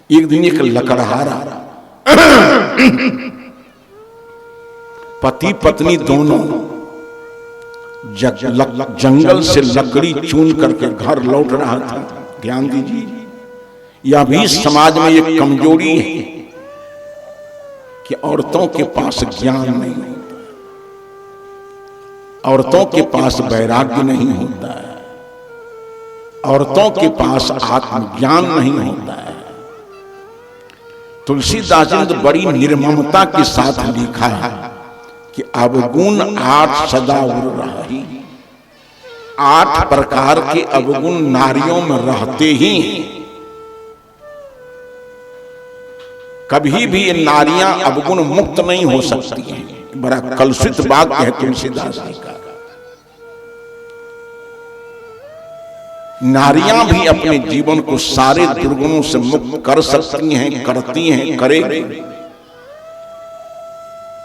एक दिन एक लकड़हारा पति पत्नी दोनों जंगल से लकड़ी चुन करके घर लौट रहा था। ध्यान दीजिए, यह भी समाज में एक कमजोरी है कि औरतों के पास ज्ञान नहीं होता, औरतों के पास वैराग्य नहीं होता है, औरतों के पास आत्मज्ञान नहीं होता है। तुलसीदास जी ने बड़ी निर्ममता के साथ लिखा है कि अवगुण 8 सदा उर रही। 8 प्रकार के अवगुण नारियों में रहते ही हैं। कभी भी ये नारियां अवगुण मुक्त नहीं हो सकती हैं। बड़ा कलुषित वाक्य है तुलसीदास जी का। नारियां भी अपने जीवन को सारे दुर्गुणों से मुक्त कर सकती हैं, करती हैं, करेगी।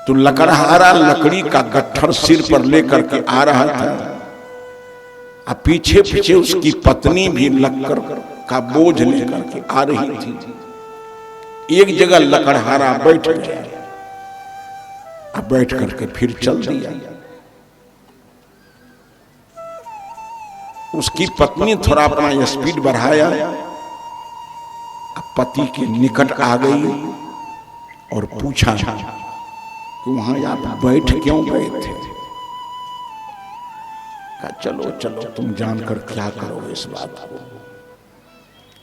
तो लकड़हारा लकड़ी का गट्ठर सिर पर लेकर के आ रहा था, अब पीछे पीछे उसकी पत्नी भी लकड़ का बोझ लेकर के आ रही थी। एक जगह लकड़हारा बैठ गया, अब बैठ करके फिर चल दिया। उसकी पत्नी थोड़ा अपना स्पीड बढ़ाया, पति के निकट आ गई और पूछा कि वहां आप बैठ क्यों गए थे? कहा चलो चलो, तुम जानकर क्या करोगे इस बात को,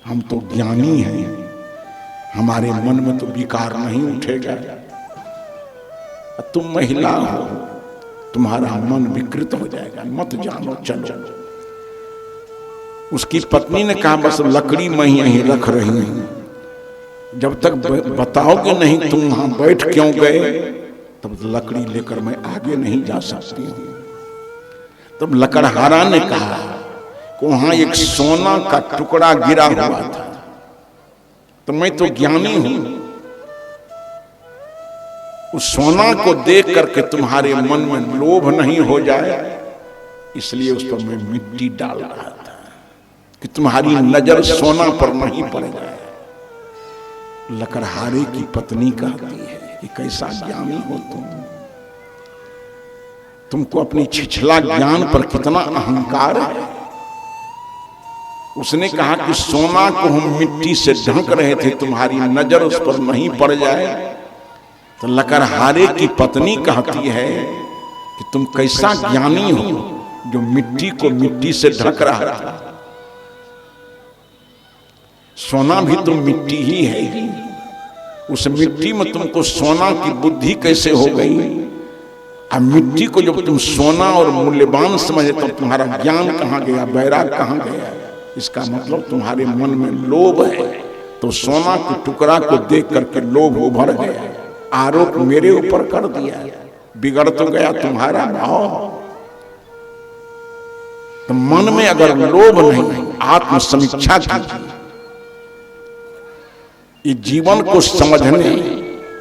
हम तो ज्ञानी हैं, हमारे मन में तो विकार नहीं उठेगा। तुम महिला हो, तुम्हारा मन विकृत हो जाएगा, मत जानो, चलो। उसकी पत्नी ने कहा बस लकड़ी मैं यहीं रख रही हूं, जब तक बताओगे नहीं तुम वहां बैठ क्यों गए तब लकड़ी लेकर मैं आगे नहीं जा सकती हूं। तब लकड़हारा ने कहा कि वहां एक सोना का टुकड़ा गिरा हुआ था, तो मैं तो ज्ञानी हूं, उस सोना को देख करके तुम्हारे मन में लोभ नहीं हो जाए, इसलिए उस पर मैं मिट्टी डाल रहा था कि तुम्हारी नजर सोना पर नहीं पड़ जाए। लकड़हारे की पत्नी कहती है कि कैसा ज्ञानी हो तुमको अपनी छिछला ज्ञान पर कितना अहंकार है। उसने कहा कि सोना को हम मिट्टी से ढक रहे थे, तुम्हारी नजर उस पर नहीं पड़ जाए। तो लकड़हारे की पत्नी कहती है कि तुम कैसा ज्ञानी हो जो मिट्टी को मिट्टी से ढक रहा था। सोना भी तो मिट्टी ही है, उस मिट्टी में तुमको सोना की बुद्धि कैसे हो गई? अब मिट्टी को जब तुम सोना और मूल्यवान समझे तो तुम्हारा ज्ञान कहाँ गया, वैराग कहाँ गया? इसका मतलब तुम्हारे मन में लोभ है, तो सोना के टुकड़ा को देख करके लोभ उभर गया, आरोप मेरे ऊपर कर दिया, बिगड़ तो गया तुम्हारा भाव। तो मन में अगर लोभ नहीं, आत्म समीक्षा कीजिए। ये जीवन को समझने,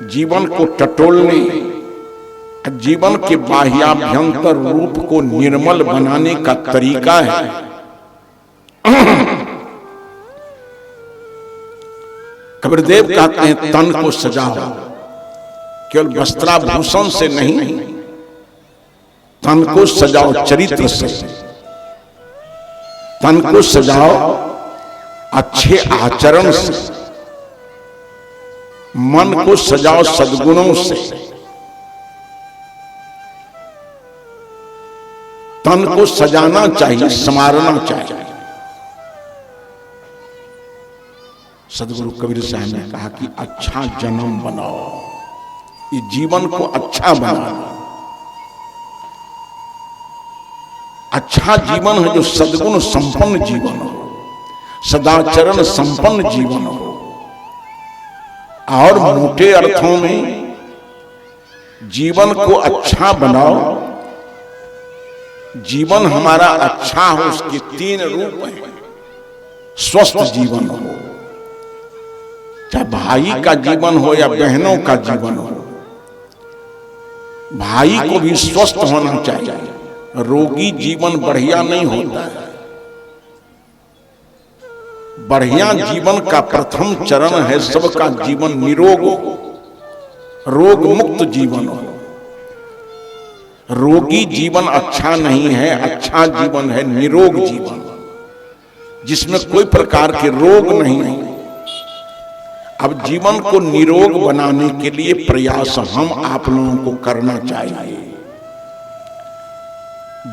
जीवन को टटोलने, जीवन के बाह्याभ्यंतर रूप को निर्मल बनाने का तरीका है। कबीरदेव कहते हैं तन को सजाओ, केवल वस्त्राभूषण से नहीं, तन को सजाओ चरित्र से, तन को सजाओ अच्छे आचरण से, मन को सजाओ सद्गुणों से। तन को सजाना चाहिए, संवारना चाहिए। सदगुरु कबीर साहब ने कहा कि अच्छा जन्म बनाओ, ये जीवन को अच्छा बनाओ। अच्छा जीवन है जो सद्गुण संपन्न जीवन हो, सदाचरण संपन्न जीवन हो। और मोटे अर्थों में जीवन को अच्छा बनाओ। जीवन हमारा अच्छा हो, उसके 3 रूप हैं। स्वस्थ जीवन हो, चाहे भाई का जीवन हो या बहनों का जीवन हो, भाई को भी स्वस्थ होना चाहिए। रोगी जीवन बढ़िया नहीं होता है। बढ़िया जीवन का प्रथम चरण है सबका जीवन निरोग हो, रोग मुक्त जीवन हो। रोगी जीवन अच्छा नहीं है, अच्छा जीवन है निरोग जीवन, जिसमें कोई प्रकार के रोग नहीं है। अब जीवन को निरोग बनाने के लिए प्रयास हम आप लोगों को करना चाहिए।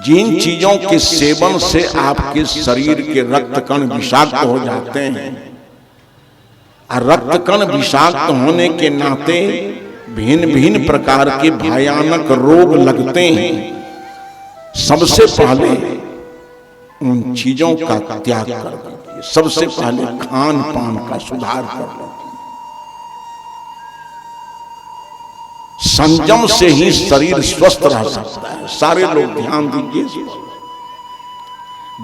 जिन चीजों के सेवन से आपके शरीर के रक्त कण विषाक्त हो जाते हैं, और रक्त कण विषाक्त होने के नाते भिन्न भिन्न प्रकार के भयानक रोग लगते हैं, सबसे पहले उन चीजों का त्याग कर दीजिए। सबसे पहले खान पान का सुधार कर लो। संयम से ही शरीर स्वस्थ रह सकता है। सारे लोग ध्यान दीजिए,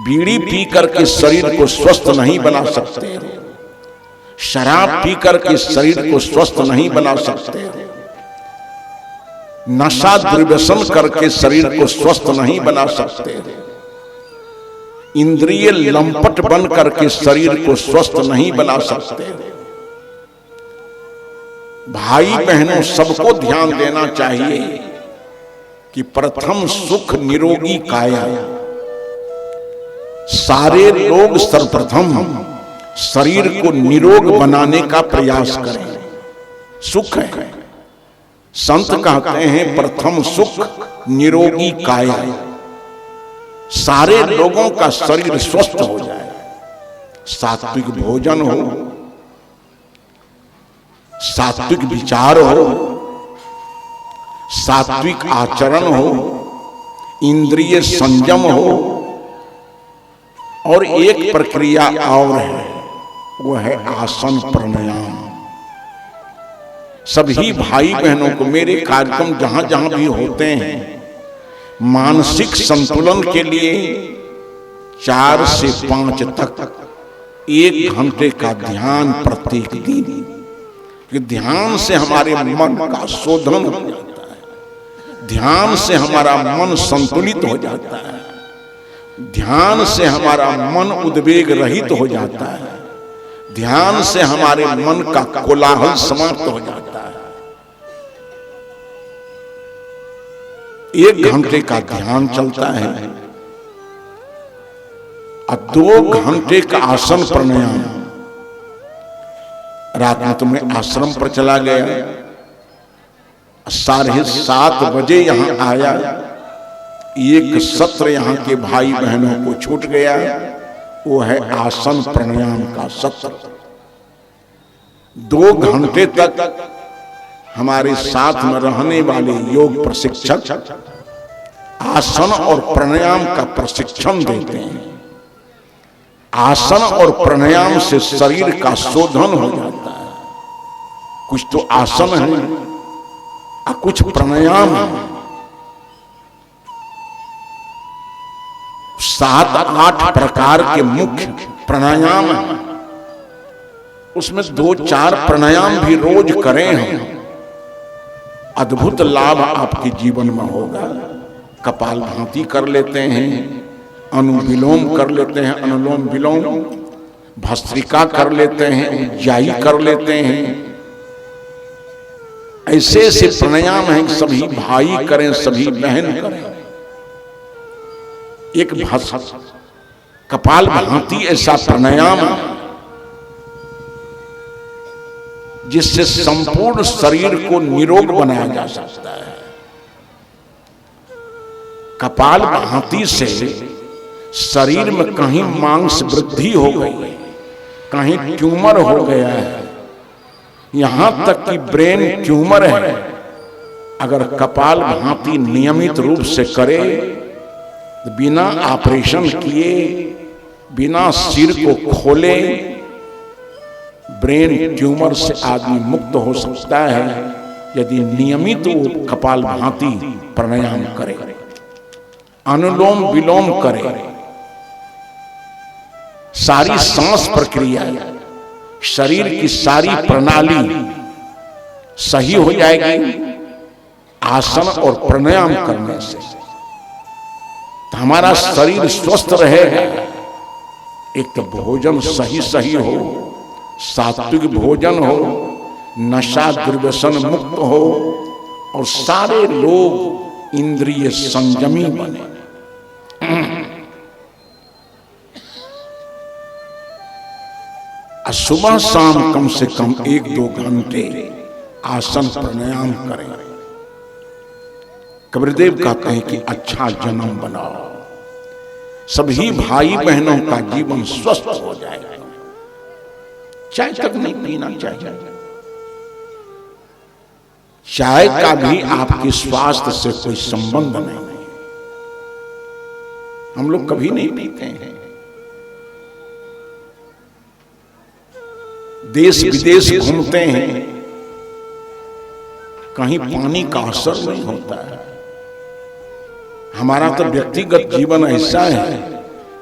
बीड़ी पी करके शरीर को स्वस्थ नहीं बना सकते, शराब पी करके शरीर को स्वस्थ नहीं बना सकते, नशा दुर्व्यसन करके शरीर को स्वस्थ नहीं बना सकते, इंद्रिय लंपट बन करके शरीर को स्वस्थ नहीं बना सकते। भाई बहनों, सबको ध्यान देना चाहिए कि प्रथम सुख निरोगी काया। सारे लोग सर्वप्रथम शरीर को निरोग बनाने का प्रयास करें। सुख है, संत कहते हैं प्रथम सुख निरोगी काया। सारे लोगों का शरीर स्वस्थ हो जाए, सात्विक भोजन हो, सात्विक विचार हो, सात्विक आचरण हो, इंद्रिय संयम हो, और एक प्रक्रिया और है, वो है आसन प्राणायाम। सभी भाई बहनों को मेरे कार्यक्रम जहां जहां भी होते हैं, मानसिक संतुलन के लिए 4 से 5 तक 1 घंटे का ध्यान प्रत्येक दिन। कि ध्यान से हमारे मन का शोधन हो जाता है, ध्यान से हमारा मन संतुलित हो जाता है, ध्यान से हमारा मन उद्वेग रहित हो जाता है, ध्यान से हमारे मन का कोलाहल समाप्त हो जाता है। 1 घंटे का ध्यान चलता है और 2 घंटे का आसन प्राणायाम। रात में तो मैं आश्रम पर चला गया, 7:30 बजे यहां आया। एक सत्र यहां के भाई बहनों को छूट गया, वो है आसन प्राणायाम का सत्र। 2 घंटे तक हमारे साथ में रहने वाले योग प्रशिक्षक आसन और प्राणायाम का प्रशिक्षण देते हैं। आसन और प्राणायाम से शरीर का शोधन हो जाता है। कुछ तो आसन है और कुछ प्राणायाम है। 7-8 प्रकार के मुख्य प्राणायाम है, उसमें 2-4 प्राणायाम भी रोज करें हम, अद्भुत लाभ आपके जीवन में होगा। कपालभाति कर लेते हैं, अनुविलोम कर लेते हैं, अनुलोम विलोम, भस्त्रिका कर लेते हैं, उज्जाई कर लेते हैं। ऐसे ऐसे प्राणायाम हैं, सभी भाई करें, सभी बहन करें। एक कपालभाति ऐसा प्राणायाम है जिससे संपूर्ण शरीर को निरोग बनाया जा सकता है। कपालभाति से शरीर में कहीं मांस वृद्धि हो गई, कहीं ट्यूमर हो गया है, यहां तक कि ब्रेन ट्यूमर है, अगर कपालभाति नियमित रूप से करे, बिना ऑपरेशन किए, बिना सिर को खोले, ब्रेन ट्यूमर से आदमी मुक्त हो सकता है यदि नियमित वो कपालभाति प्राणायाम करे, अनुलोम विलोम करे। सारी सांस प्रक्रिया, शरीर की सारी प्रणाली सही हो जाएगी आसन और प्राणायाम करने से। तो हमारा शरीर स्वस्थ रहेगा, एक तो भोजन सही सही हो, सात्विक भोजन हो, नशा दुर्व्यसन मुक्त हो और सारे लोग इंद्रिय संयमी बने। सुबह शाम कम से कम 1-2 घंटे आसन प्राणायाम करें। कबीरदेव कहते हैं कि अच्छा जन्म बनाओ, सभी भाई बहनों का जीवन स्वस्थ हो जाएगा। चाय तक नहीं पीना चाहिए। चाय का भी आपके स्वास्थ्य से कोई संबंध नहीं है। हम लोग कभी नहीं पीते हैं। देश विदेश घूमते हैं, कहीं पानी का असर नहीं होता है। हमारा तो व्यक्तिगत जीवन ऐसा है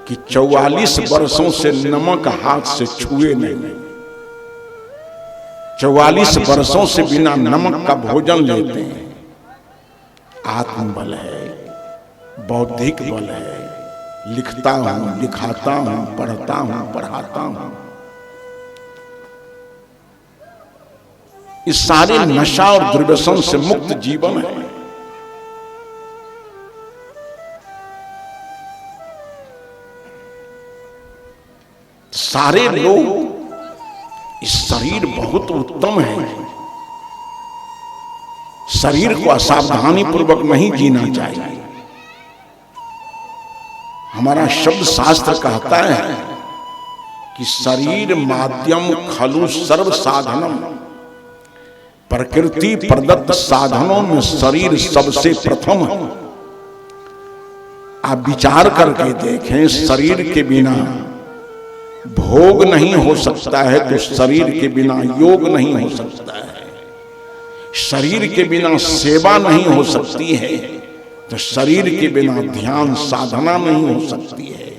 कि 44 वर्षों से नमक हाथ से छुए नहीं। 44 वर्षों से बिना नमक का भोजन लेते हैं। आत्मबल है, बौद्धिक बल है। लिखता हूं, लिखाता हूं, पढ़ता हूं, पढ़ाता हूं। इस सारे नशा और दुर्व्यसन से मुक्त जीवन है। सारे लोग, इस शरीर बहुत उत्तम है। शरीर को असावधानी पूर्वक नहीं जीना चाहिए। हमारा शब्द शास्त्र कहता है कि शरीर माध्यम खलु सर्व साधनम। प्रकृति प्रदत्त साधनों में शरीर सबसे प्रथम है। आप विचार करके देखें, शरीर के बिना भोग नहीं हो सकता है तो शरीर के बिना योग नहीं हो सकता है। शरीर के बिना सेवा नहीं हो सकती है तो शरीर के बिना ध्यान साधना नहीं हो सकती है।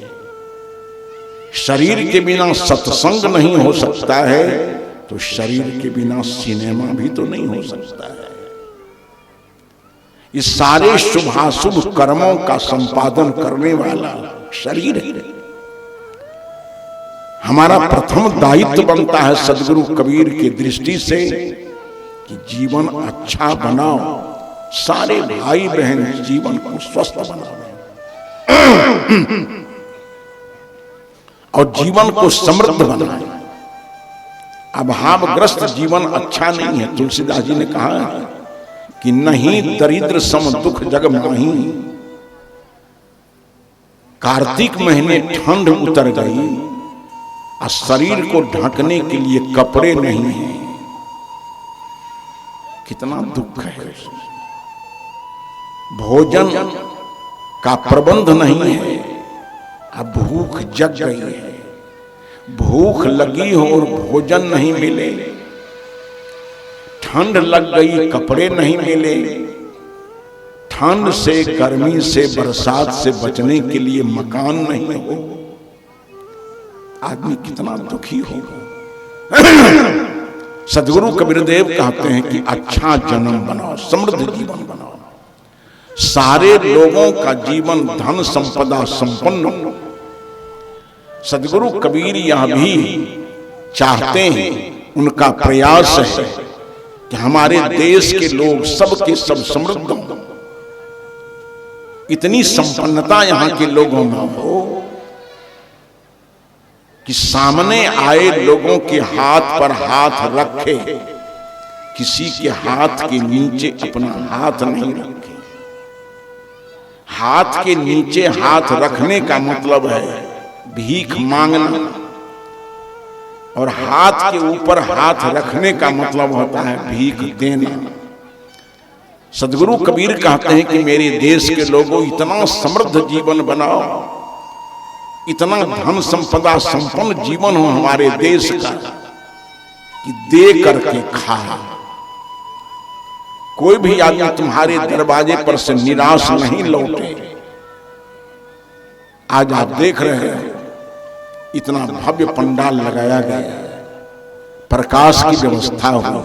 शरीर के बिना सत्संग नहीं हो सकता है तो शरीर के बिना सिनेमा भी तो नहीं हो सकता है। इस सारे शुभाशुभ कर्मों का संपादन करने वाला शरीर है। हमारा प्रथम दायित्व बनता है सदगुरु कबीर की दृष्टि से कि जीवन अच्छा बनाओ, सारे भाई बहन जीवन को स्वस्थ बनाओ और जीवन को समृद्ध बनाए। अभावग्रस्त जीवन अच्छा नहीं है। तुलसीदास जी ने कहा कि नहीं दरिद्र सम दुख जग माही। कार्तिक महीने ठंड उतर गई और शरीर को ढकने के लिए कपड़े नहीं हैं। कितना दुख है। भोजन का प्रबंध नहीं है। अब भूख जग गई है। भूख लगी हो और भोजन नहीं मिले, ठंड लग गई, कपड़े नहीं मिले। ठंड से, गर्मी से, बरसात से बचने के लिए मकान नहीं हो, आदमी कितना दुखी होगा। सदगुरु कबीरदेव कहते हैं कि अच्छा जन्म बनाओ, समृद्ध जीवन बनाओ। सारे लोगों का जीवन धन संपदा संपन्न हो। सदगुरु कबीर यह भी चाहते हैं, उनका प्रयास है कि हमारे देश के लोग सबके सब समृद्ध हों। इतनी संपन्नता यहां के लोगों में हो कि सामने आए लोगों के हाथ पर हाथ रखे, किसी के हाथ के नीचे अपना हाथ नहीं रखे। हाथ के नीचे हाथ रखने का मतलब है भीख मांगना, और हाथ के ऊपर हाथ रखने का मतलब होता है भीख देना। सदगुरु कबीर कहते हैं कि मेरे देश के लोगों इतना समृद्ध जीवन बनाओ, इतना धन संपदा संपन्न जीवन हो हमारे देश का कि दे करके खा। कोई भी आदमी तुम्हारे दरवाजे पर से निराश नहीं लौटे। आज आप देख रहे हैं इतना भव्य पंडाल लगाया गया, प्रकाश की व्यवस्था हुई,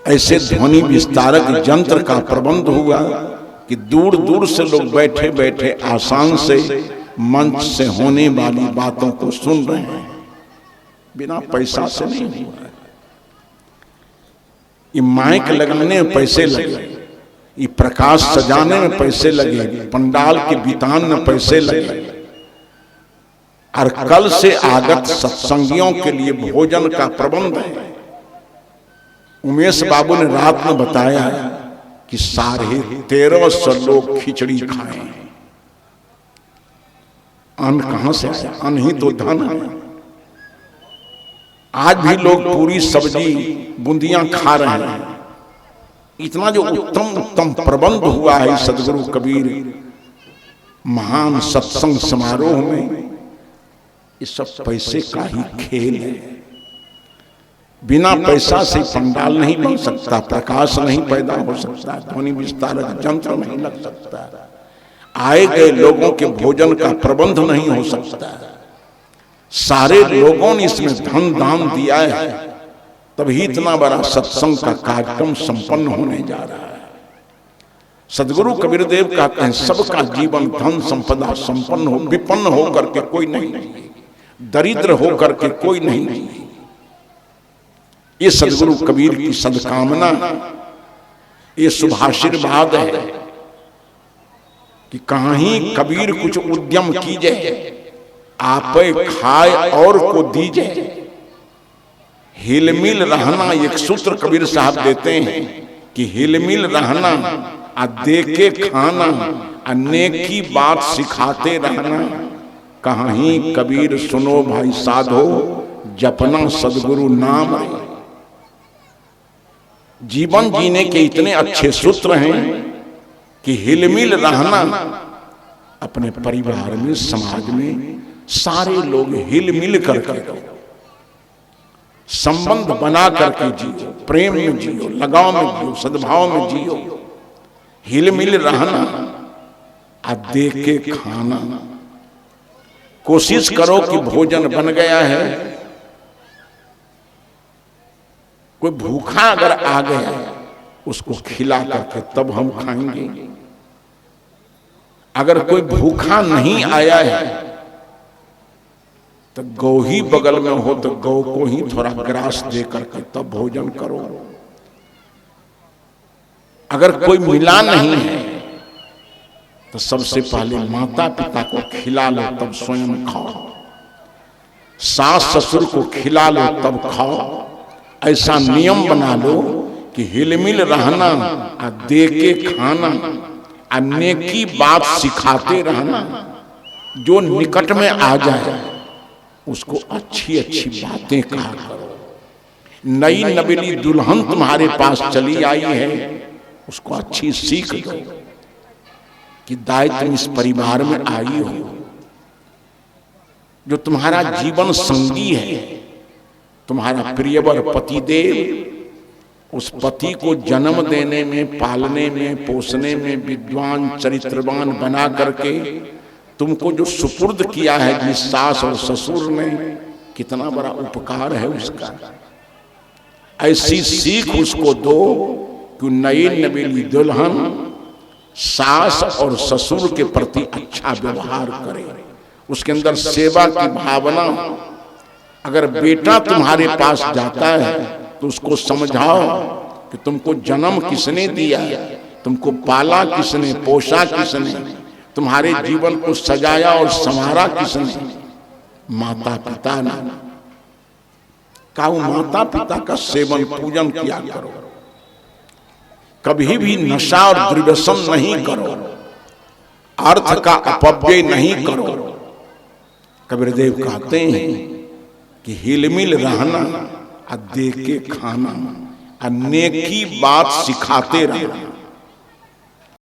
ऐसे ध्वनि विस्तारक यंत्र का प्रबंध हुआ कि दूर दूर से लोग बैठे बैठे आसान से मंच से होने वाली बातों को सुन रहे हैं, बिना पैसा से नहीं हो रहा है। ये माइक लगाने में पैसे लगे, ये प्रकाश सजाने में पैसे लगे, पंडाल के बितान में पैसे लगे, और कल से आगत सत्संगियों के लिए भोजन का प्रबंध है। उमेश बाबू ने रात में बताया कि 1350 लोग खिचड़ी खाए। अन्न कहां से आया? अन्न ही तो धन है। आज भी लोग पूरी सब्जी बूंदियां खा रहे हैं। इतना जो उत्तम उत्तम प्रबंध हुआ है सदगुरु कबीर महान सत्संग समारोह में, ये सब पैसे का ही खेल है। बिना पैसा से पंडाल नहीं बन सकता, प्रकाश नहीं पैदा हो सकता, ध्वनि विस्तारक यंत्र नहीं लग सकता, आए गए लोगों के भोजन का प्रबंध नहीं हो सकता। सारे लोगों ने इसमें धन दान दिया है, तभी इतना बड़ा सत्संग का कार्यक्रम संपन्न होने जा रहा है। सदगुरु कबीर देव कहते हैं सबका जीवन धन संपदा संपन्न हो, विपन्न हो करके कोई नहीं, दरिद्र हो करके कोई नहीं। ये सदगुरु कबीर की सदकामना, ये शुभाशीर्वाद है कि कहीं कबीर कुछ उद्यम कीजिए, आप खाए और को दीजिए। हिलमिल रहना, एक सूत्र कबीर साहब देते हैं कि हिलमिल रहना, आ दे के खाना, आ नेकी बात सिखाते रहना। कहीं कबीर सुनो भाई साधो, जपना सदगुरु नाम। जीवन जीने के इतने अच्छे सूत्र हैं कि हिलमिल रहना, अपने परिवार में, समाज में सारे लोग हिलमिल करके संबंध बना करके जियो, प्रेम में जियो, लगाव में जियो, सद्भाव में जियो। हिलमिल रहना, आ दे के खाना। कोशिश करो कि भोजन बन गया है, कोई भूखा अगर आ गया उसको खिला करके तब हम खाएंगे। अगर कोई भूखा नहीं आया है तो गौ ही बगल में हो तो गौ को ही थोड़ा ग्रास दे करके तब भोजन करो। अगर कोई मिला नहीं है तो सबसे पहले माता पिता को खिला लो तब स्वयं खाओ, सास ससुर को खिला लो तब खाओ। ऐसा नियम बना लो कि हिलमिल रहना, आ दे के खाना, आ नेकी बात सिखाते रहना। जो निकट में आ जाए उसको अच्छी अच्छी बातें कहा करो। नई नवेली दुल्हन तुम्हारे पास चली आई है, उसको अच्छी सीख दो कि दाई तुम इस परिवार में आई हो। जो तुम्हारा जीवन संगी है, तुम्हारा प्रियवर पतिदेव, उस पति को जन्म देने में, पालने में, पोसने में विद्वान चरित्रवान बना करके तुमको जो सुपुर्द किया है जिस सास और ससुर ने, कितना बड़ा उपकार है उसका। ऐसी सीख उसको दो कि नई नवेली दुल्हन सास और ससुर के प्रति अच्छा व्यवहार करे, उसके अंदर सेवा की भावना। अगर बेटा तुम्हारे पास जाता है तो उसको समझाओ कि तुमको जन्म किसने दिया, तुमको पाला किसने, पोषा किसने, तुम्हारे जीवन को सजाया और संवारा किसने? माता पिता ने। कहा माता पिता का सेवन पूजन किया करो, कभी भी नशा और दुर्व्यसन नहीं करो, अर्थ का अपव्यय नहीं करो। कबीर देव कहते हैं कि हिलमिल रहना, आ दे के खाना, आ नेकी बात सिखाते रहना।